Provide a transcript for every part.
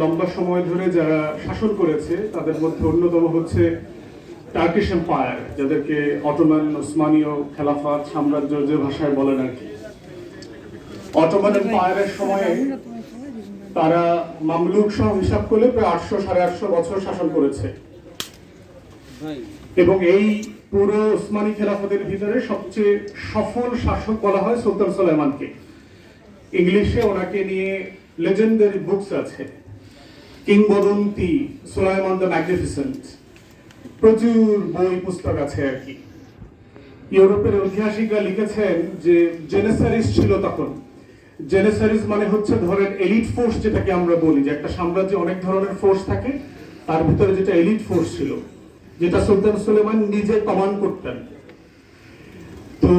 লম্বা সময় ধরে যারা শাসন করেছে তাদের মধ্যে অন্যতম হচ্ছে টার্কিশ এম্পায়ার, যাদেরকে অটোমান ওসমানীয় খেলাফত সাম্রাজ্য যে ভাষায় বলেন আর কি। অটোমান এম্পায়ারের সময়ে তারা মামলুক সহ হিসাব করলে প্রায় 800-850 বছর শাসন করেছে এবং এই পুরো ওসমানী খেলাফতের ভিতরে সবচেয়ে সফল শাসক বলা হয় সুলতান সুলাইমানকে। ইংলিশে ওনাকে নিয়ে লেজেন্ডারি বুকস আছে, কিংবদন্তি, সুলাইমান দ্য ম্যাগনিফিসেন্ট, প্রচুর বই পুস্তক আছে আর কি। ইউরোপের ঐতিহাসিকরা লিখেছেন যে জেনেসারিস ছিল তখন। জেনেসারিস মানে হচ্ছে ধরেন এলিট ফোর্স, যেটাকে আমরা বলি যে একটা সাম্রাজ্যে অনেক ধরনের ফোর্স থাকে, তার ভিতরে যেটা এলিট ফোর্স ছিল, যেটা সুলতান সুলেমান নিজে কমান্ড করতেন। তো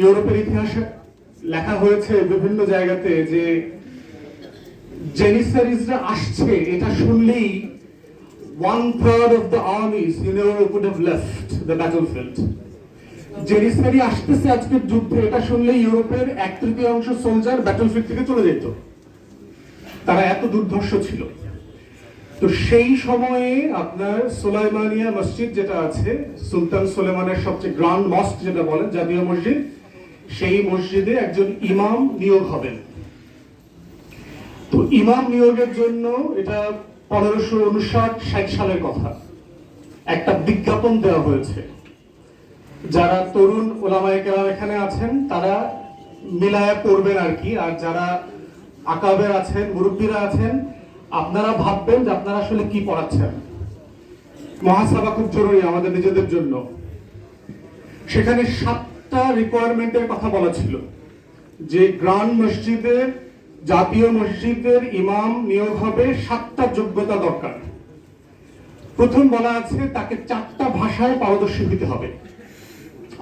ইউরোপের ইতিহাসে লেখা হয়েছে বিভিন্ন জায়গাতে যে জেনিসারিসরা আসছে এটা শুনলেই 1/3 of the armies in Europe would have left the battlefield. জেনিসারি আসতেছে আজকের যুদ্ধে এটা শুনলেই ইউরোপের 1/3 সোলজার ব্যাটলফিল্ড থেকে চলে যেত, তারা এত দুর্ধর্ষ ছিল। তো সেই সময়ে আপনার সুলাইমানিয়া মসজিদ যেটা আছে, সুলতান সুলেমানের সবচেয়ে গ্র্যান্ড মস্ক যেটা বলেন, জাতীয় মসজিদ, সেই মসজিদে একজন ইমাম নিয়োগ হবেন। তো ইমাম নিয়োগের জন্য এটা 1559-60 সালের কথা, একটা বিজ্ঞাপন দেওয়া হয়েছে। যারা তরুণ ওলামায়ে কেরাম এখানে আছেন তারা মিলায়া পড়বেন আর কি, আর যারা আকাবের আছেন, মুরব্বীরা আছেন, আপনারা ভাববেন যে আপনারা আসলে কি পড়াচ্ছেন। মহাসাবা খুব জরুরি আমাদের নিজেদের জন্য। সেখানে 7টা রিকোয়ারমেন্টের কথা বলা ছিল যে গ্র্যান্ড মসজিদের, জাতীয় মসজিদের ইমাম নিয়োগ হবে, 7টা যোগ্যতা দরকার। প্রথম বলা আছে তাকে 4টা ভাষায় পারদর্শী হতে হবে,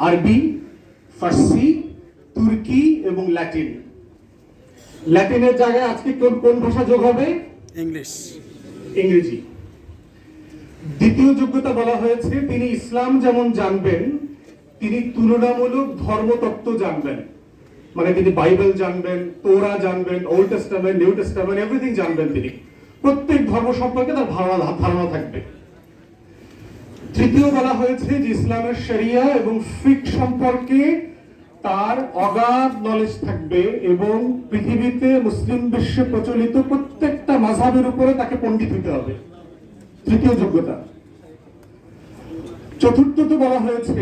আরবি, ফার্সি, তুর্কি এবং ল্যাটিন। ল্যাটিনের জায়গায় আজকে কোন ভাষা যোগ হবে? ইংরেজি। দ্বিতীয় যোগ্যতা বলা হয়েছে তিনি ইসলাম যেমন জানবেন, তিনি তুলনামূলক ধর্মতত্ত্ব জানবেন, মানে তিনি বাইবেল জানবেন, তোরা জানবেন, old testament, new testament, everything জানবেন। তিনি প্রত্যেক ধর্ম সম্পর্কে তার ধারণা থাকবে। তৃতীয় বলা হয়েছে যে ইসলামের শরিয়া এবং ফিকহ সম্পর্কে তার অগাধ নলেজ থাকবে এবং পৃথিবীতে মুসলিম বিশ্বে প্রচলিত প্রত্যেকটা মাযহাবের উপরে তাকে পণ্ডিত হতে হবে, তৃতীয় যোগ্যতা। চতুর্থত বলা হয়েছে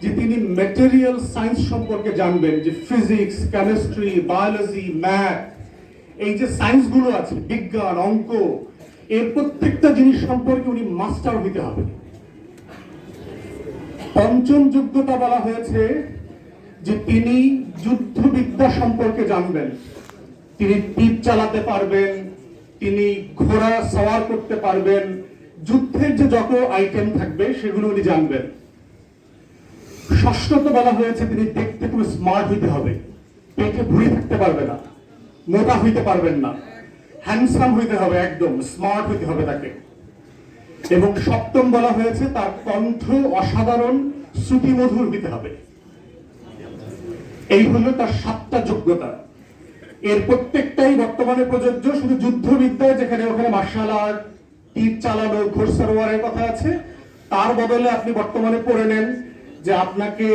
যে তিনি ম্যাটেরিয়াল সায়েন্স সম্পর্কে জানবেন, যে ফিজিক্স, কেমিস্ট্রি, বায়োলজি, ম্যাথ, এই যে সায়েন্স গুলো আছে, বিজ্ঞান, অঙ্ক, এর প্রত্যেকটা জিনিস সম্পর্কে উনি মাস্টার হতে হবে। পঞ্চম যোগ্যতা বলা হয়েছে যে তিনি যুদ্ধবিদ্যা সম্পর্কে জানবেন, তিনি তীর চালাতে পারবেন, তিনি ঘোড়া সওয়ার করতে পারবেন, যুদ্ধের যে যত আইটেম থাকবে সেগুলো উনি জানবেন। ষষ্ঠত বলা হয়েছে তিনি দেখতে খুব স্মার্ট হইতে হবে, পেটে ভুঁড়ি থাকতে পারবে না, মোটা হইতে পারবেন না, হ্যান্ডসাম হইতে হবে, একদম স্মার্ট হইতে হবে তাকে। এবং সপ্তম বলা হয়েছে তার কণ্ঠ অসাধারণ শ্রুতিমধুর হইতে হবে। এই হলো তার 7টা যোগ্যতা। এর প্রত্যেকটাই বর্তমানে প্রযোজ্য, শুধু যুদ্ধবিদ্যায় যেখানে ওখানে মার্শাল আর্ট, তীর চালানো, ঘোড়সওয়ারের কথা আছে, তার বদলে আপনি বর্তমানে পড়ে নেন যে আপনাকে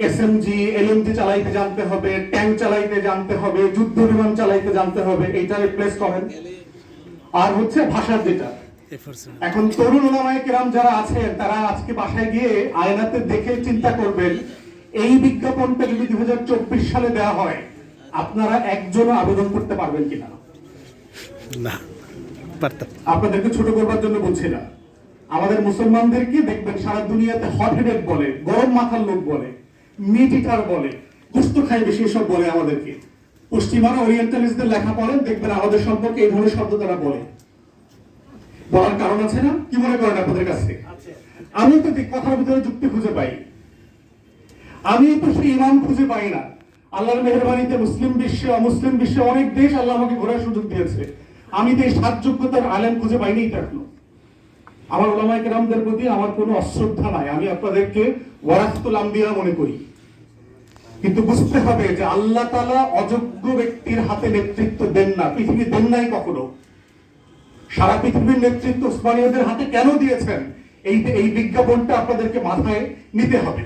এসএমজি, এলএমজি চালাইতে জানতে হবে, ট্যাঙ্ক চালাইতে জানতে হবে, যুদ্ধ বিমান চালাইতে জানতে হবে, এইটা রিপ্লেস করেন। আর হচ্ছে ভাষার যেটা, এখন তরুণ ওলামায়ে কেরাম যারা আছেন তারা আজকে বাসায় গিয়ে আয়নাতে দেখে চিন্তা করবেন, এই বিজ্ঞাপনটা যদি 2024 সালে দেওয়া হয় আপনারা একজনও আবেদন করতে পারবেন কিনা? না, আপনাদেরকে ছোট করবার জন্য বলছি না। আমাদের মুসলমানদেরকে দেখবেন সারা দুনিয়াতে হট হেডেড বলে, গরম মাথার লোক বলে, মিট ইটার বলে, গোস্ত খায় বেশি, সব বলে আমাদেরকে। পশ্চিমারা ওরিয়েন্টালিস্টদের লেখা পড়েন, দেখবেন আমাদের সম্পর্কে এই ধরনের শব্দ তারা বলে। বলার কারণ আছে না? কি মনে করেন আপনাদের কাছে? আমি তো কথার ভিতরে যুক্তি খুঁজে পাই, আমি তো সেই ইমাম খুঁজে পাই না। আল্লাহর মেহেরবানিতে মুসলিম বিশ্বে, অমুসলিম বিশ্বে অনেক দেশ আল্লাহ আমাকে ঘোরার সুযোগ দিয়েছে, আমি তো এই 7 যোগ্যতার আলেম খুঁজে পাইনি এখনো। আমার ওলামায়ে কেরামদের প্রতি আমার কোনো অশ্রদ্ধা নাই, আমি আপনাদেরকে ওয়ারাসাতুল আম্বিয়া মনে করি। কিন্তু বুঝতে হবে যে আল্লাহ তাআলা অযোগ্য ব্যক্তির হাতে নেতৃত্ব দেন না, পৃথিবী দেন নাই কখনো। সারা পৃথিবীর নেতৃত্ব উসমানীয়দের হাতে কেন দিয়েছেন, এই বিজ্ঞাপনটা আপনাদেরকে মাথায় নিতে হবে।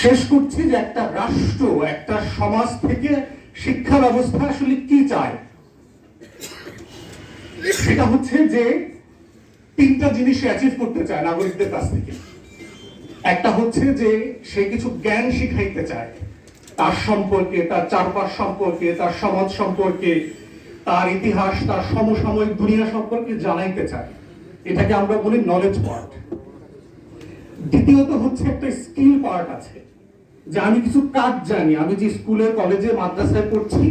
শেষ করছি যে একটা রাষ্ট্র, একটা সমাজ থেকে শিক্ষা ব্যবস্থা আসলে কি চায়, সেটা হচ্ছে যে তিনটা জিনিস অ্যাচিভ করতে চায় নাগরিকদের কাছ থেকে। একটা হচ্ছে যে সে কিছু জ্ঞান শিখাইতে চায়, তার সম্পর্কে, তার চারপাশ সম্পর্কে, তার সমাজ সম্পর্কে, তার ইতিহাস, তার সমসাময়িক দুনিয়া সম্পর্কে জানাইতে চায়। এটাকে আমরা বলি নলেজ পার্ট। দ্বিতীয়ত হচ্ছে একটা স্কিল পার্ট আছে, যে আমি কিছু কাজ জানি, আমি যে স্কুলে কলেজে মাদ্রাসায় পড়ছি,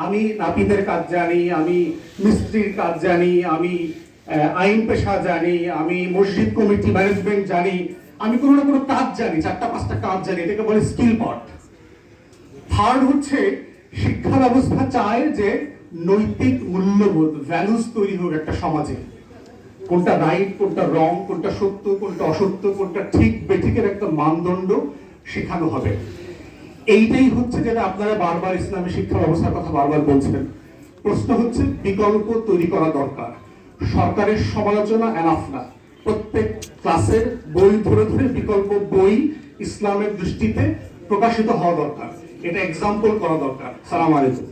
আমি নাপিতের কাজ জানি, আমি মিস্ত্রির কাজ জানি, আমি আইন পেশা জানি, আমি মসজিদ কমিটি ম্যানেজমেন্ট জানি, আমি কোনো না কোনো কাজ জানি, 4-5টা কাজ জানি, এটাকে বলে স্কিল পার্ট। থার্ড হচ্ছে শিক্ষা ব্যবস্থা চায় যে নৈতিক মূল্যবোধ, ভ্যালুস তৈরি হোক একটা সমাজে, কোনটা রাইট, কোনটা রং, কোনটা সত্য, কোনটা অসত্য, কোনটা ঠিক বেঠিকের একটা মানদণ্ড শেখানো হবে। এইটাই হচ্ছে যেটা আপনারা বারবার ইসলামী শিক্ষা ব্যবস্থার কথা বারবার বলছেন। প্রশ্ন হচ্ছে বিকল্প তৈরি করা দরকার। সরকারের সমালোচনা এনাফ না, প্রত্যেক ক্লাসের বই ধরে ধরে বিকল্প বই ইসলামের দৃষ্টিতে প্রকাশিত হওয়া দরকার, এটা এক্সাম্পল করা দরকার। সালাম আলাইকুম।